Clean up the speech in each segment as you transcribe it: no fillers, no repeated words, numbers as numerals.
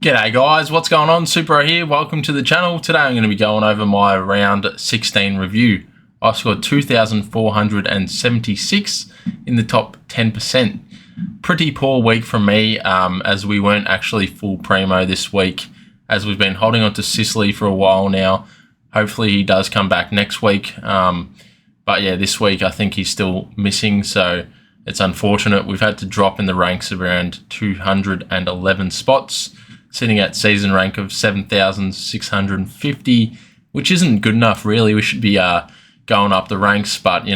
G'day guys, what's going on? Super here, welcome to the channel. Today I'm going to be going over my round 16 review. I scored 2,476 in the top 10%. Pretty poor week from me as we weren't actually full Premo this week, as we've been holding on to Sicily for a while now. Hopefully he does come back next week. But yeah, this week I think he's still missing, so it's unfortunate. We've had to drop in the ranks of around 211 spots, sitting at season rank of 7,650, which isn't good enough really. We should be going up the ranks, but we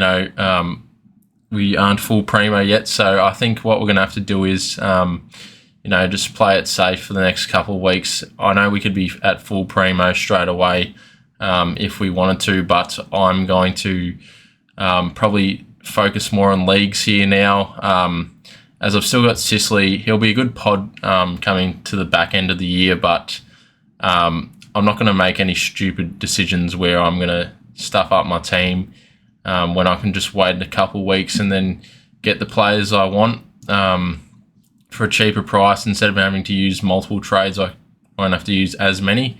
aren't full Premo yet. So I think what we're going to have to do is just play it safe for the next couple of weeks. I know we could be at full Premo straight away if we wanted to, but I'm going to probably focus more on leagues here now. As I've still got Sicily, he'll be a good pod coming to the back end of the year, but I'm not going to make any stupid decisions where I'm going to stuff up my team when I can just wait a couple of weeks and then get the players I want for a cheaper price. Instead of having to use multiple trades, I won't have to use as many.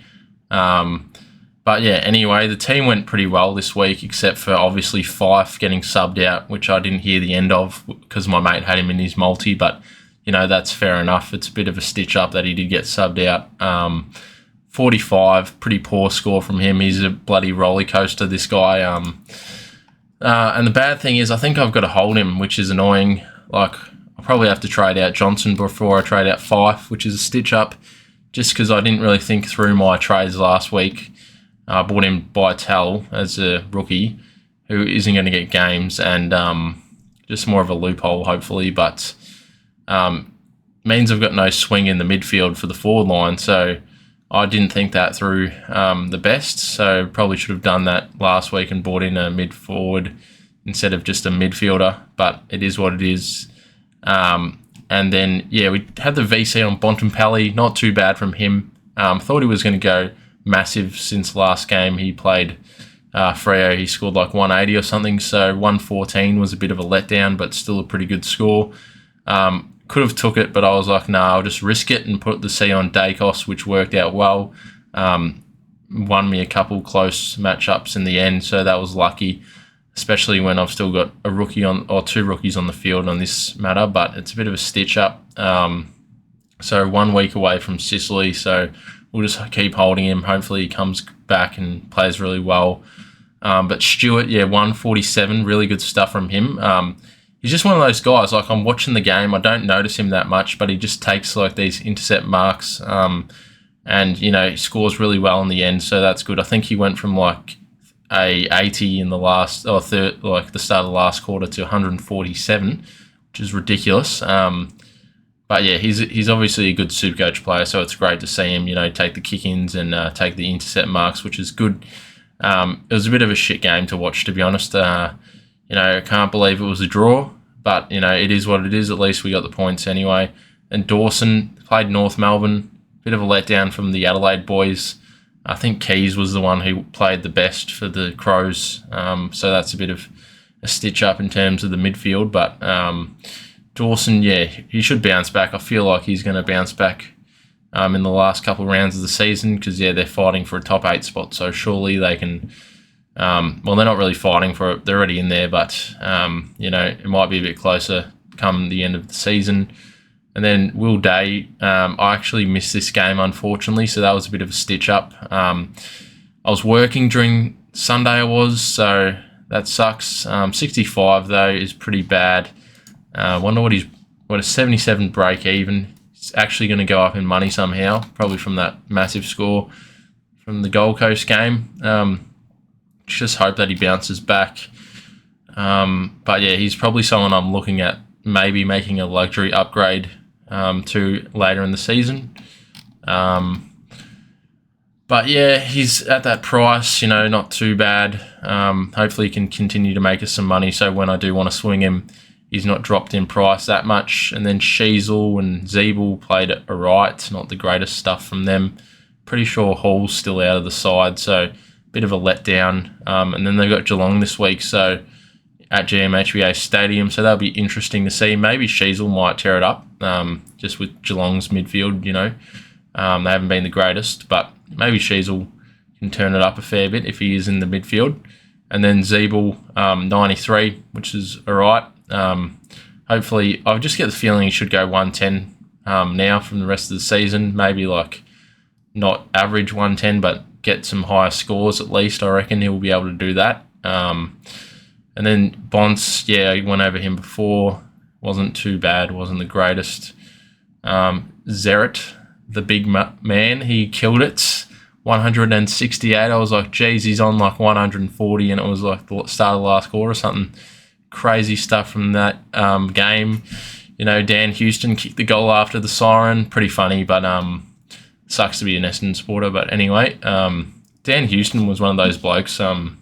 But yeah, anyway, the team went pretty well this week, except for obviously Fife getting subbed out, which I didn't hear the end of because my mate had him in his multi, but that's fair enough. It's a bit of a stitch up that he did get subbed out. 45, pretty poor score from him. He's a bloody roller coaster, this guy. And the bad thing is I think I've got to hold him, which is annoying. Like, I'll probably have to trade out Johnson before I trade out Fife, which is a stitch up, just because I didn't really think through my trades last week. I bought in Bytel as a rookie who isn't going to get games, and just more of a loophole, hopefully, but means I've got no swing in the midfield for the forward line, so I didn't think that through the best, so probably should have done that last week and bought in a mid-forward instead of just a midfielder, but it is what it is. And then, yeah, we had the VC on Bontempelli, not too bad from him. Thought he was going to go massive since last game he played Freo. He scored like 180 or something, so 114 was a bit of a letdown, but still a pretty good score. Could have took it, but I was like, nah, I'll just risk it and put the C on Dacos, which worked out well. Won me a couple close matchups in the end, so that was lucky, especially when I've still got a rookie on or two rookies on the field on this matter, but it's a bit of a stitch up. So 1 week away from Sicily, so we'll just keep holding him. Hopefully he comes back and plays really well. But Stewart, 147, really good stuff from him. He's just one of those guys, like I'm watching the game, I don't notice him that much, but he just takes like these intercept marks and, he scores really well in the end, so that's good. I think he went from like a 80 in the last, the start of the last quarter to 147, which is ridiculous. But yeah, he's obviously a good SuperCoach player, so it's great to see him, take the kick-ins and take the intercept marks, which is good. It was a bit of a shit game to watch, to be honest. I can't believe it was a draw, but, it is what it is. At least we got the points anyway. And Dawson played North Melbourne, bit of a letdown from the Adelaide boys. I think Keys was the one who played the best for the Crows, so that's a bit of a stitch up in terms of the midfield, but Dawson, he should bounce back. I feel like he's going to bounce back in the last couple of rounds of the season because, they're fighting for a top 8 spot. So surely they can, they're not really fighting for it. They're already in there, but, it might be a bit closer come the end of the season. And then Will Day, I actually missed this game, unfortunately, so that was a bit of a stitch up. I was working during Sunday, so that sucks. 65, though, is pretty bad. I wonder what a 77 break even. It's actually going to go up in money somehow, probably from that massive score from the Gold Coast game. Just hope that he bounces back. But yeah, he's probably someone I'm looking at maybe making a luxury upgrade to later in the season. But yeah, he's at that price, not too bad. Hopefully he can continue to make us some money, so when I do want to swing him, he's not dropped in price that much. And then Sheasel and Zeeble played it alright. Not the greatest stuff from them. Pretty sure Hall's still out of the side, so a bit of a letdown. And then they've got Geelong this week, so at GMHBA Stadium, so that'll be interesting to see. Maybe Sheasel might tear it up, just with Geelong's midfield, They haven't been the greatest, but maybe Sheasel can turn it up a fair bit if he is in the midfield. And then Zeeble, 93, which is all right. Hopefully, I just get the feeling he should go 110 now from the rest of the season. Maybe like not average 110, but get some higher scores at least. I reckon he'll be able to do that. And then Bonce, I went over him before. Wasn't too bad. Wasn't the greatest. Zeret, the big man, he killed it. 168. I was like, geez, he's on like 140, and it was like the start of the last quarter or something. Crazy stuff from that game. Dan Houston kicked the goal after the siren. Pretty funny, but sucks to be an Essendon supporter. But anyway, Dan Houston was one of those blokes. I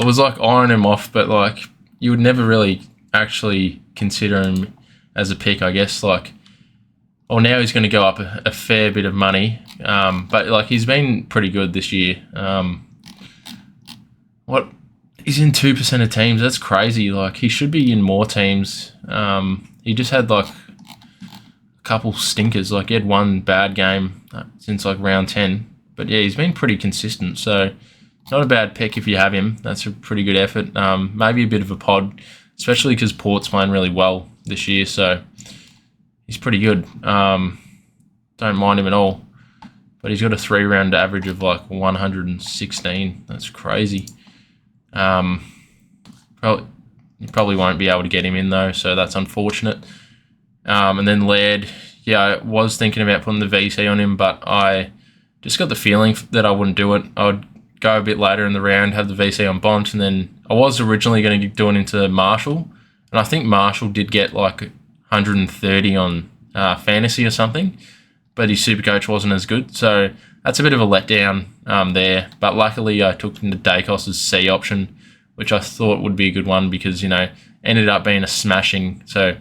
was like eyeing him off, but like you would never really actually consider him as a pick, I guess. Like, now he's going to go up a fair bit of money, but like he's been pretty good this year. He's in 2% of teams. That's crazy. Like he should be in more teams. He just had like a couple stinkers. Like he had one bad game since like round 10. But yeah, he's been pretty consistent. So not a bad pick if you have him. That's a pretty good effort. Maybe a bit of a pod, especially because Port's playing really well this year. So he's pretty good. Don't mind him at all. But he's got a 3-round average of like 116. That's crazy. You probably won't be able to get him in though, so that's unfortunate. And then Laird, I was thinking about putting the VC on him, but I just got the feeling that I wouldn't do it. I would go a bit later in the round, have the VC on Bont, and then I was originally going to do it into Marshall, and I think Marshall did get like 130 on fantasy or something, but his SuperCoach wasn't as good, so that's a bit of a letdown there. But luckily I took him to Dacos's C option, which I thought would be a good one because, ended up being a smashing. So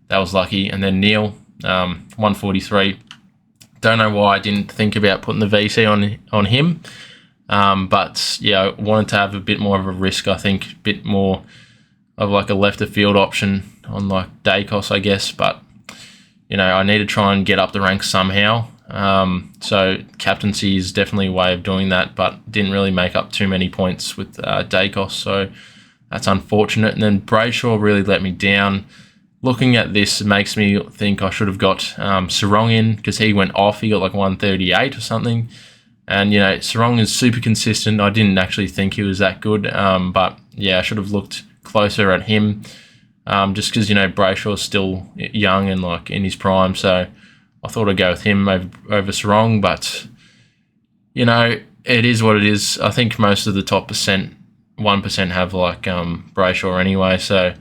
that was lucky. And then Neil, 143. Don't know why I didn't think about putting the VC on him. But I wanted to have a bit more of a risk, I think. A bit more of like a left of field option on like Dacos, I guess. But, I need to try and get up the ranks somehow. So captaincy is definitely a way of doing that, but didn't really make up too many points with Dacos, so that's unfortunate. And then Brayshaw really let me down. Looking at this, it makes me think I should have got Sarong in because he went off. He got like 138 or something. And, Sarong is super consistent. I didn't actually think he was that good, but I should have looked closer at him just because, Brayshaw is still young and like in his prime, so I thought I'd go with him over Sarong, but, it is what it is. I think most of the top 1% have like Brayshaw anyway, so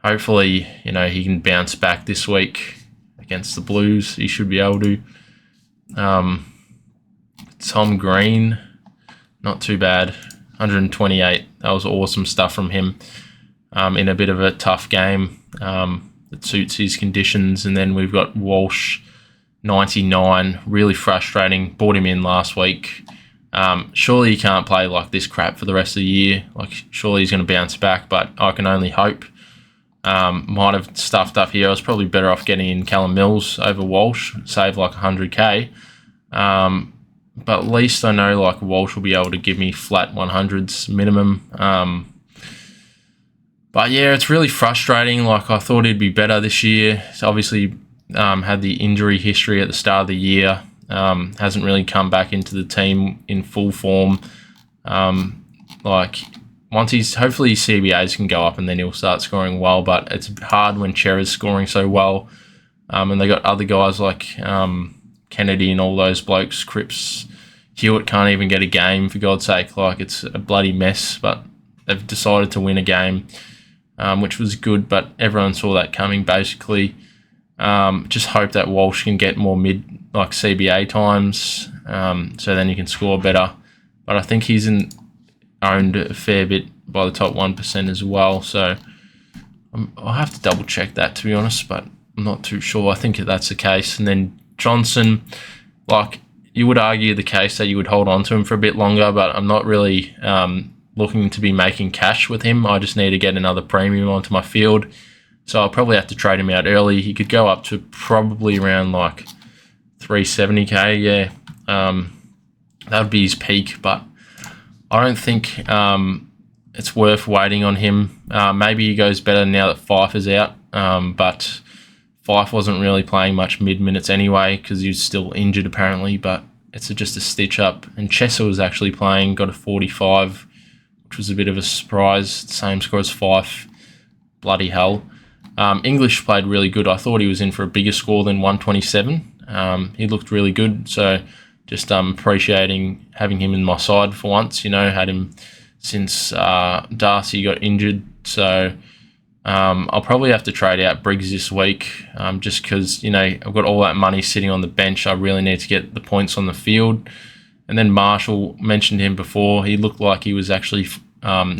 hopefully, he can bounce back this week against the Blues. He should be able to. Tom Green, not too bad, 128. That was awesome stuff from him in a bit of a tough game that suits his conditions. And then we've got Walsh, 99, really frustrating. Bought him in last week. Surely he can't play like this crap for the rest of the year. Like, surely he's going to bounce back, but I can only hope. Might have stuffed up here. I was probably better off getting in Callum Mills over Walsh, save like 100k. But at least I know like Walsh will be able to give me flat 100s minimum. But it's really frustrating. Like, I thought he'd be better this year. He's obviously had the injury history at the start of the year. Hasn't really come back into the team in full form. Once hopefully his CBAs can go up and then he'll start scoring well, but it's hard when Cherra's scoring so well. And they got other guys like Kennedy and all those blokes, Cripps. Hewitt can't even get a game, for God's sake. Like, it's a bloody mess, but they've decided to win a game, which was good, but everyone saw that coming, basically. Just hope that Walsh can get more like CBA times, so then he can score better. But I think he's owned a fair bit by the top 1% as well, so I'll have to double check that, to be honest, but I'm not too sure. I think that's the case. And then Johnson, like, you would argue the case that you would hold on to him for a bit longer, but I'm not really looking to be making cash with him. I just need to get another premium onto my field, so I'll probably have to trade him out early. He could go up to probably around like 370k. Yeah, that would be his peak, but I don't think it's worth waiting on him. Maybe he goes better now that Fife is out, but Fife wasn't really playing much mid-minutes anyway because he was still injured apparently, but it's just a stitch up. And Chesser was actually playing, got a 45, which was a bit of a surprise. Same score as Fife. Bloody hell. English played really good. I thought he was in for a bigger score than 127. He looked really good, so just appreciating having him in my side for once. Had him since Darcy got injured, so I'll probably have to trade out Briggs this week, just because I've got all that money sitting on the bench. I really need to get the points on the field. And then Marshall, mentioned him before. He looked like he was actually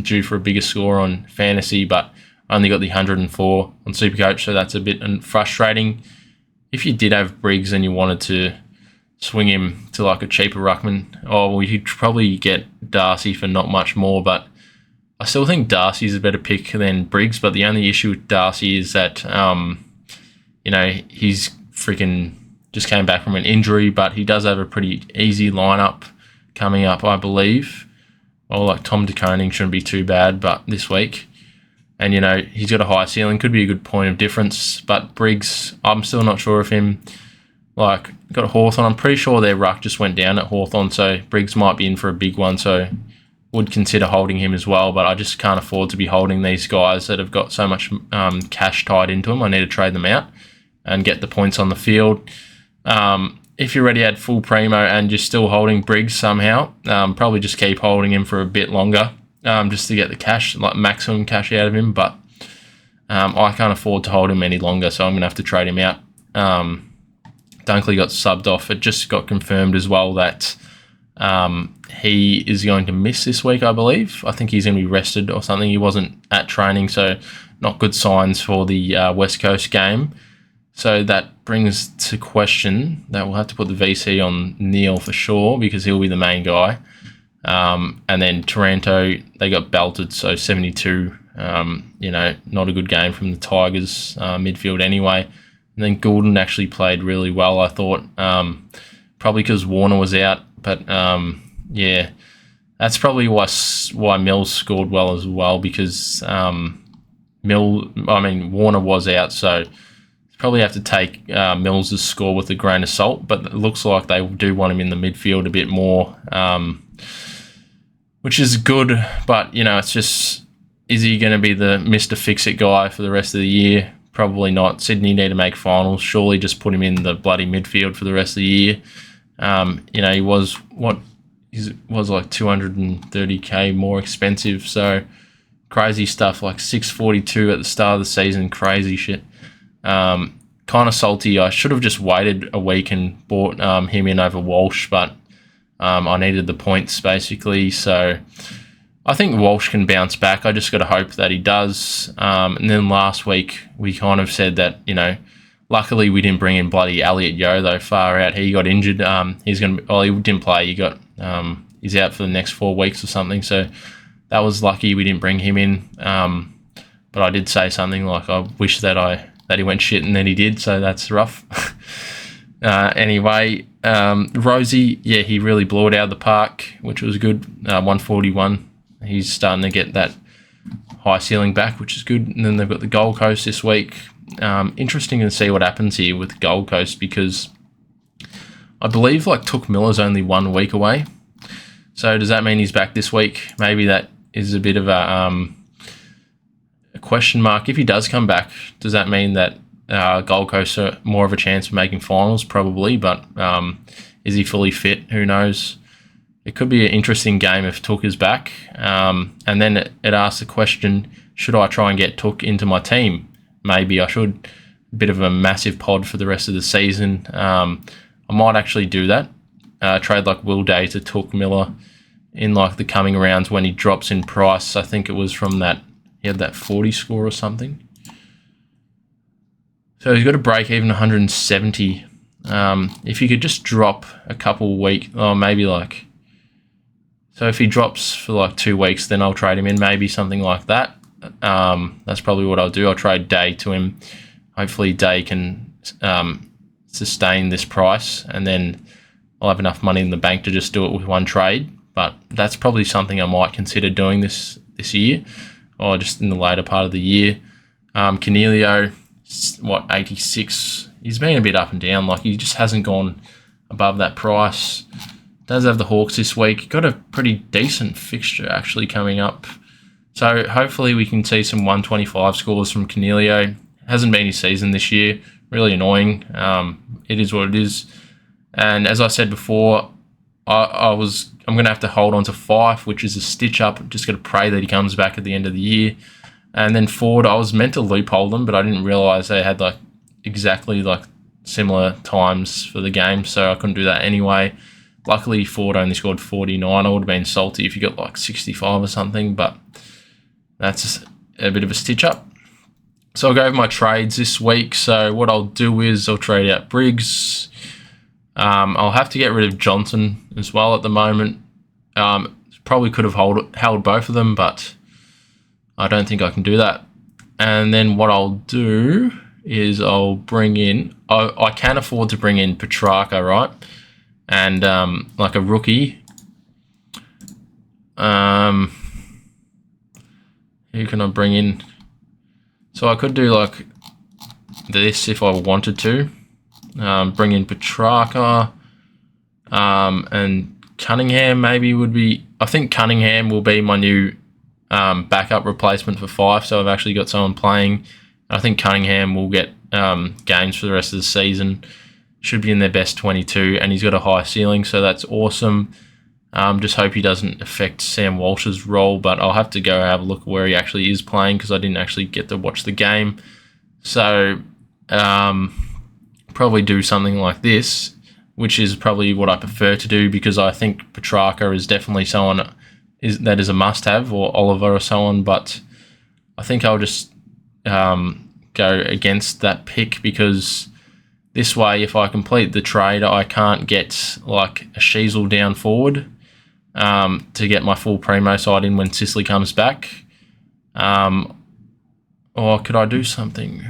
due for a bigger score on fantasy, but only got the 104 on SuperCoach, so that's a bit frustrating. If you did have Briggs and you wanted to swing him to like a cheaper ruckman, you'd probably get Darcy for not much more, but I still think Darcy's a better pick than Briggs. But the only issue with Darcy is that he's freaking just came back from an injury, but he does have a pretty easy lineup coming up, I believe. Like Tom de Koning shouldn't be too bad, but this week. And, he's got a high ceiling, could be a good point of difference. But Briggs, I'm still not sure of him. Got Hawthorn. I'm pretty sure their ruck just went down at Hawthorn, so Briggs might be in for a big one, so would consider holding him as well. But I just can't afford to be holding these guys that have got so much cash tied into them. I need to trade them out and get the points on the field. If you already had full Premo and you're still holding Briggs somehow, probably just keep holding him for a bit longer. Just to get the cash, like maximum cash out of him, but I can't afford to hold him any longer, so I'm going to have to trade him out. Dunkley got subbed off. It just got confirmed as well that he is going to miss this week, I believe. I think he's going to be rested or something. He wasn't at training, so not good signs for the West Coast game. So that brings to question that we'll have to put the VC on Neil for sure, because he'll be the main guy. And then Taranto, they got belted, so 72, not a good game from the Tigers midfield anyway. And then Goulden actually played really well, I thought, probably because Warner was out. But, that's probably why Mills scored well as well, because Warner was out, so probably have to take Mills' score with a grain of salt. But it looks like they do want him in the midfield a bit more, which is good, but, it's just, is he going to be the Mr. Fix-It guy for the rest of the year? Probably not. Sydney need to make finals. Surely just put him in the bloody midfield for the rest of the year. He was like 230k more expensive, so crazy stuff, like 642 at the start of the season, crazy shit. Kind of salty. I should have just waited a week and bought him in over Walsh, but I needed the points basically, so I think Walsh can bounce back. I just got to hope that he does. And then last week we kind of said that, luckily we didn't bring in bloody Elliot Yeo though, far out. He got injured. He didn't play. He's out for the next 4 weeks or something, so that was lucky we didn't bring him in. But I did say something like, I wish that he went shit, and then he did, so that's rough. Anyway, Rosie, he really blew it out of the park, which was good. 141. He's starting to get that high ceiling back, which is good. And then they've got the Gold Coast this week. Interesting to see what happens here with Gold Coast, because I believe Took Miller's only 1 week away. So does that mean he's back this week? Maybe that is a bit of a question mark. If he does come back, does that mean that Gold Coast are more of a chance of making finals? Probably, but is he fully fit? Who knows? It could be an interesting game if Took is back. And then it asks the question, should I try and get Took into my team? Maybe I should. A bit of a massive pod for the rest of the season. I might actually do that. Trade Will Day to Took Miller in the coming rounds when he drops in price. I think it was from that, he had that 40 score or something. So he's got a break even 170. If you could just drop a couple weeks, so if he drops for 2 weeks, then I'll trade him in, maybe something like that. That's probably what I'll do. I'll trade Day to him. Hopefully Day can sustain this price, and then I'll have enough money in the bank to just do it with one trade. But that's probably something I might consider doing this year, or just in the later part of the year. Cornelio, 86? He's been a bit up and down. Like, he just hasn't gone above that price. Does have the Hawks this week. Got a pretty decent fixture actually coming up. So hopefully we can see some 125 scores from Cornelio. Hasn't been his season this year. Really annoying. It is what it is. And as I said before, I'm going to have to hold on to Fife, which is a stitch up. Just got to pray that he comes back at the end of the year. And then Ford, I was meant to loophole them, but I didn't realise they had exactly similar times for the game, so I couldn't do that anyway. Luckily, Ford only scored 49. I would have been salty if you got 65 or something, but that's a bit of a stitch up. So I'll go over my trades this week. So what I'll do is I'll trade out Briggs. I'll have to get rid of Johnson as well at the moment. Probably could have held both of them, but I don't think I can do that. And then what I'll do is I'll bring in... I can afford to bring in Petrarca, right? And a rookie. Who can I bring in? So I could do this if I wanted to. Bring in Petrarca. And Cunningham maybe would be... I think Cunningham will be my new backup replacement for Fife. So I've actually got someone playing. I think Cunningham will get games for the rest of the season. Should be in their best 22, and he's got a high ceiling, so that's awesome. Just hope he doesn't affect Sam Walsh's role, but I'll have to go have a look where he actually is playing because I didn't actually get to watch the game. So probably do something like this, which is probably what I prefer to do because I think Petrarca is definitely someone that is a must-have, or Oliver or so on, but I think I'll just go against that pick because this way, if I complete the trade, I can't get a Sheasel down forward to get my full Premo side in when Sicily comes back. Or could I do something?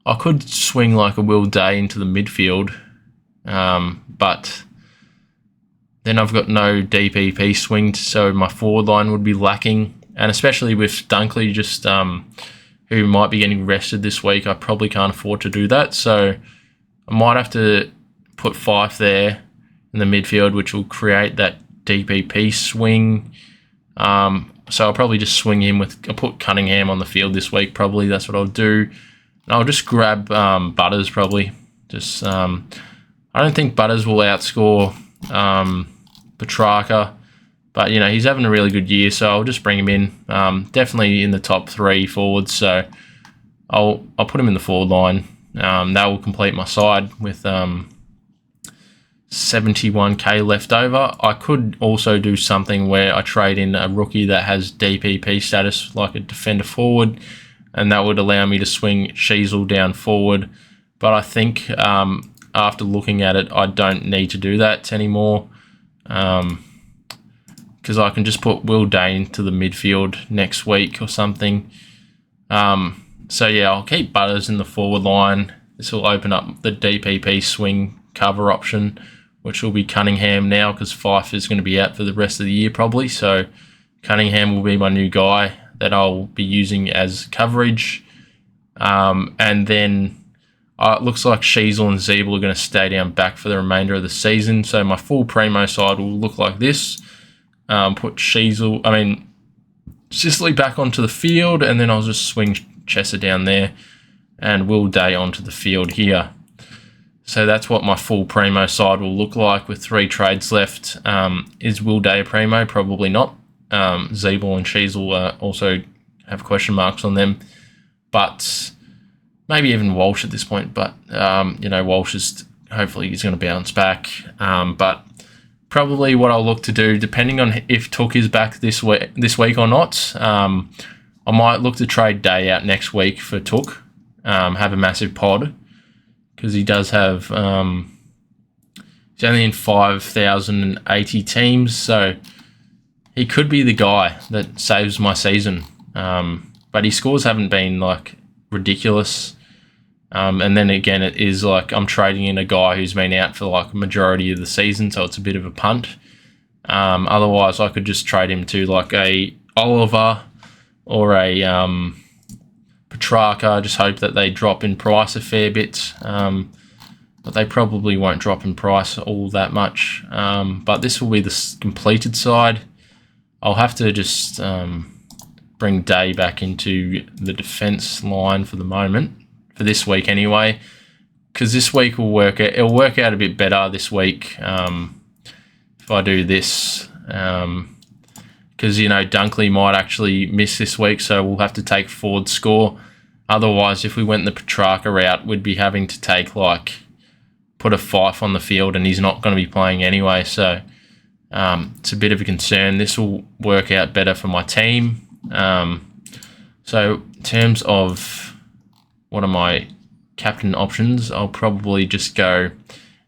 I could swing a Will Day into the midfield, but then I've got no DPP swing, so my forward line would be lacking. And especially with Dunkley just... who might be getting rested this week, I probably can't afford to do that. So I might have to put Fife there in the midfield, which will create that DPP swing. So I'll probably just swing him I'll put Cunningham on the field this week, probably. That's what I'll do. And I'll just grab Butters, probably. Just I don't think Butters will outscore Petrarca. But, he's having a really good year, so I'll just bring him in. Definitely in the top 3 forwards, so I'll put him in the forward line. That will complete my side with 71k left over. I could also do something where I trade in a rookie that has DPP status, like a defender forward, and that would allow me to swing Sheasel down forward. But I think after looking at it, I don't need to do that anymore. Because I can just put Will Day into the midfield next week or something. So yeah, I'll keep Butters in the forward line. This will open up the DPP swing cover option, which will be Cunningham now because Fife is going to be out for the rest of the year probably. So Cunningham will be my new guy that I'll be using as coverage. And then it looks like Sheasel and Zeeble are going to stay down back for the remainder of the season. So my full Premo side will look like this. Put Sicily back onto the field, and then I'll just swing Chesser down there and Will Day onto the field here. So that's what my full Premo side will look like with 3 trades left. Is Will Day a Premo? Probably not. Zeeble and Sheasel also have question marks on them. But maybe even Walsh at this point. But, Walsh is hopefully he's going to bounce back. But probably what I'll look to do, depending on if Took is back this week or not, I might look to trade Day out next week for Took, have a massive pod, because he does have, he's only in 5,080 teams, so he could be the guy that saves my season. But his scores haven't been ridiculous. And then again, it is like I'm trading in a guy who's been out for like a majority of the season, so it's a bit of a punt. Otherwise, I could just trade him to like a Oliver or a Petrarca. Just hope that they drop in price a fair bit. But they probably won't drop in price all that much. But this will be the completed side. I'll have to just bring Day back into the defense line for the moment, for this week anyway, because this week will work out. It'll work out a bit better this week if I do this, because Dunkley might actually miss this week, so we'll have to take forward score. Otherwise, if we went the Petrarca route, we'd be having to take put a Fife on the field, and he's not going to be playing anyway. So it's a bit of a concern. This will work out better for my team. So in terms of what are my captain options, I'll probably just go,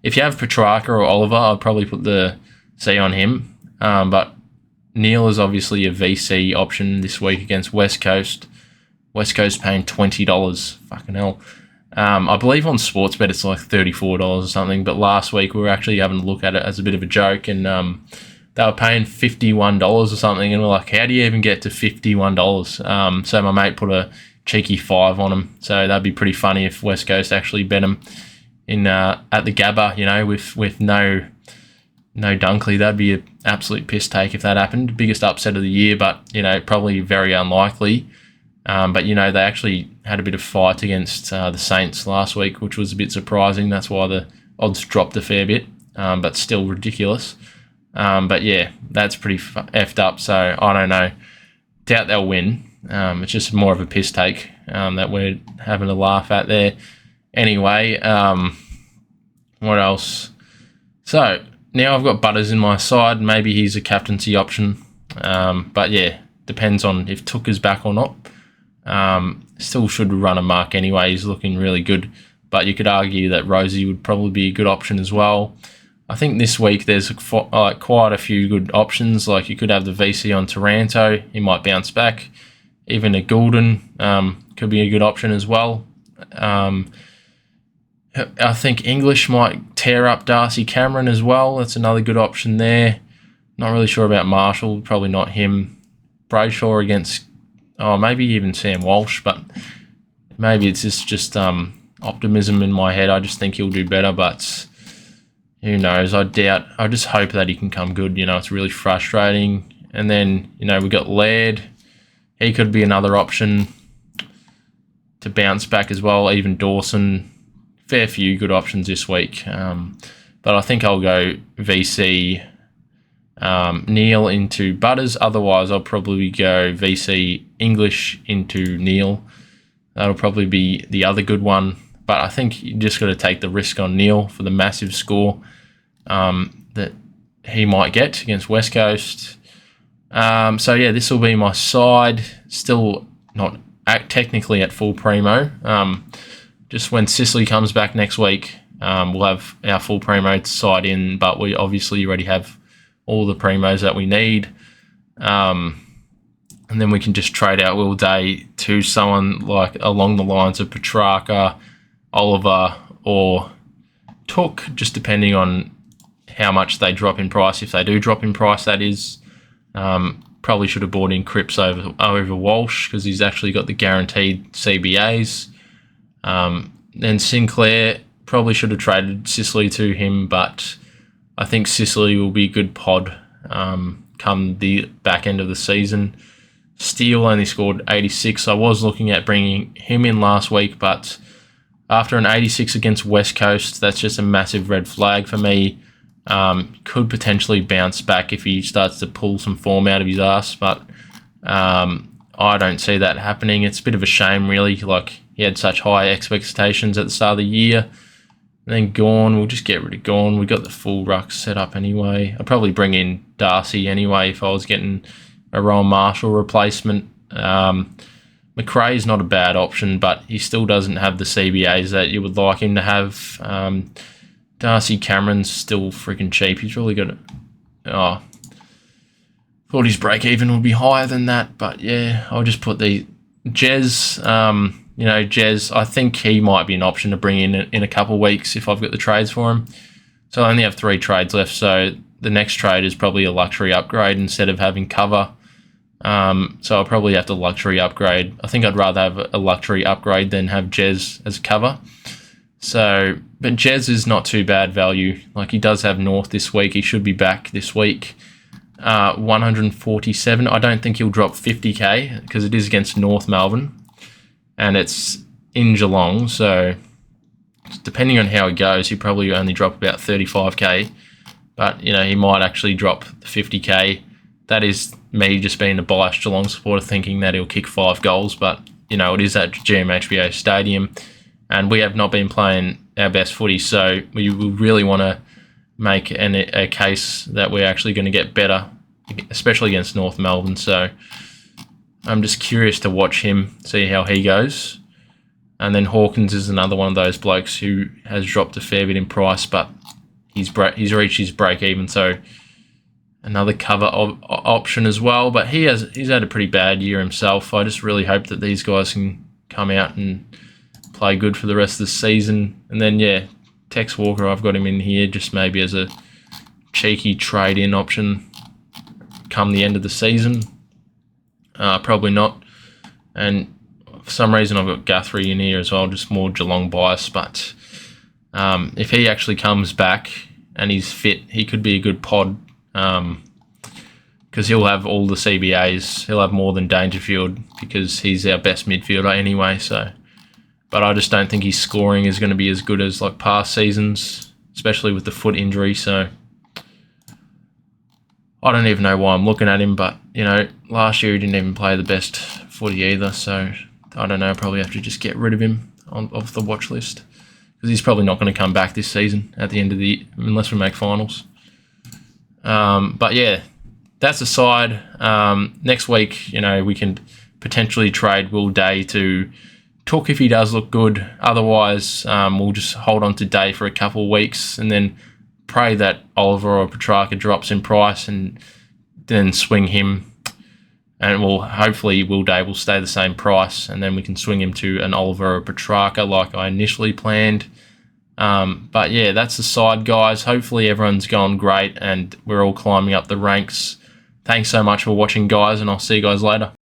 if you have Petrarca or Oliver, I'll probably put the C on him. But Neil is obviously a VC option this week against West Coast. West Coast paying $20. Fucking hell. I believe on Sportsbet it's like $34 or something, but last week we were actually having a look at it as a bit of a joke, and they were paying $51 or something, and we're like, how do you even get to $51? So my mate put a cheeky 5 on them, so that'd be pretty funny if West Coast actually bet them in at the Gabba, with no Dunkley. That'd be an absolute piss take if that happened. Biggest upset of the year, but probably very unlikely. But they actually had a bit of fight against the Saints last week, which was a bit surprising. That's why the odds dropped a fair bit, but still ridiculous. But yeah, that's pretty effed up. So I don't know. Doubt they'll win. It's just more of a piss take that we're having a laugh at there. Anyway, what else? So now I've got Butters in my side. Maybe he's a captaincy option. But yeah, depends on if Took is back or not. Still should run a mark anyway. He's looking really good, but you could argue that Rosie would probably be a good option as well. I think this week there's quite a few good options. Like you could have the VC on Taranto. He might bounce back. Even a Goulden could be a good option as well. I think English might tear up Darcy Cameron as well. That's another good option there. Not really sure about Marshall. Probably not him. Brayshaw against... maybe even Sam Walsh, but maybe it's just optimism in my head. I just think he'll do better, but who knows? I just hope that he can come good. It's really frustrating. And then, we got Laird. He could be another option to bounce back as well. Even Dawson. Fair few good options this week. But I think I'll go VC Neil into Butters. Otherwise, I'll probably go VC English into Neil. That'll probably be the other good one. But I think you just got to take the risk on Neil for the massive score that he might get against West Coast. So yeah, this will be my side. Still not technically at full Premo. Just when Sicily comes back next week, we'll have our full Premo side in. But we obviously already have all the Primos that we need. And then we can just trade out Will Day to someone like along the lines of Petrarca, Oliver, or Took, just depending on how much they drop in price. If they do drop in price, that is. Probably should have bought in Cripps over Walsh because he's actually got the guaranteed CBAs. Then Sinclair, probably should have traded Sicily to him, but I think Sicily will be a good pod come the back end of the season. Steele only scored 86. I was looking at bringing him in last week, but after an 86 against West Coast, that's just a massive red flag for me. Could potentially bounce back if he starts to pull some form out of his ass, but I don't see that happening. It's a bit of a shame, really. Like, he had such high expectations at the start of the year. And then Gawn, we'll just get rid of Gawn. We got the full ruck set up anyway. I'd probably bring in Darcy anyway if I was getting a Rowan Marshall replacement. McRae's not a bad option, but he still doesn't have the CBAs that you would like him to have. Darcy Cameron's still freaking cheap. He's really got thought his break even would be higher than that, but yeah, I'll just put the Jez. Jez, I think he might be an option to bring in a couple of weeks if I've got the trades for him. So I only have 3 trades left, so the next trade is probably a luxury upgrade instead of having cover. So I'll probably have to luxury upgrade. I think I'd rather have a luxury upgrade than have Jez as cover. So, but Jez is not too bad value. Like, he does have North this week. He should be back this week. 147. I don't think he'll drop 50k because it is against North Melbourne. And it's in Geelong, so depending on how he goes, he'll probably only drop about 35k. But, he might actually drop the 50k. That is me just being a biased Geelong supporter thinking that he'll kick 5 goals. But, it is at GMHBA Stadium, and we have not been playing our best footy, so we really want to make a case that we're actually going to get better, especially against North Melbourne. So I'm just curious to watch him, see how he goes. And then Hawkins is another one of those blokes who has dropped a fair bit in price, but he's reached his break even, so another cover option as well. But he's had a pretty bad year himself. I just really hope that these guys can come out and play good for the rest of the season. And then, Tex Walker, I've got him in here just maybe as a cheeky trade-in option come the end of the season. Probably not. And for some reason I've got Guthrie in here as well, just more Geelong bias. But if he actually comes back and he's fit, he could be a good pod, because he'll have all the CBAs. He'll have more than Dangerfield because he's our best midfielder anyway. So, but I just don't think his scoring is going to be as good as like past seasons, especially with the foot injury. So I don't even know why I'm looking at him, but last year he didn't even play the best footy either. So I don't know. I probably have to just get rid of him off the watch list because he's probably not going to come back this season at the end of the unless we make finals. But yeah, that's aside. Next week, we can potentially trade Will Day to Took if he does look good. Otherwise, we'll just hold on to Day for a couple of weeks and then pray that Oliver or Petrarca drops in price and then swing him. And hopefully Will Day will stay the same price and then we can swing him to an Oliver or Petrarca like I initially planned. But yeah, that's the side, guys. Hopefully everyone's gone great and we're all climbing up the ranks. Thanks so much for watching, guys, and I'll see you guys later.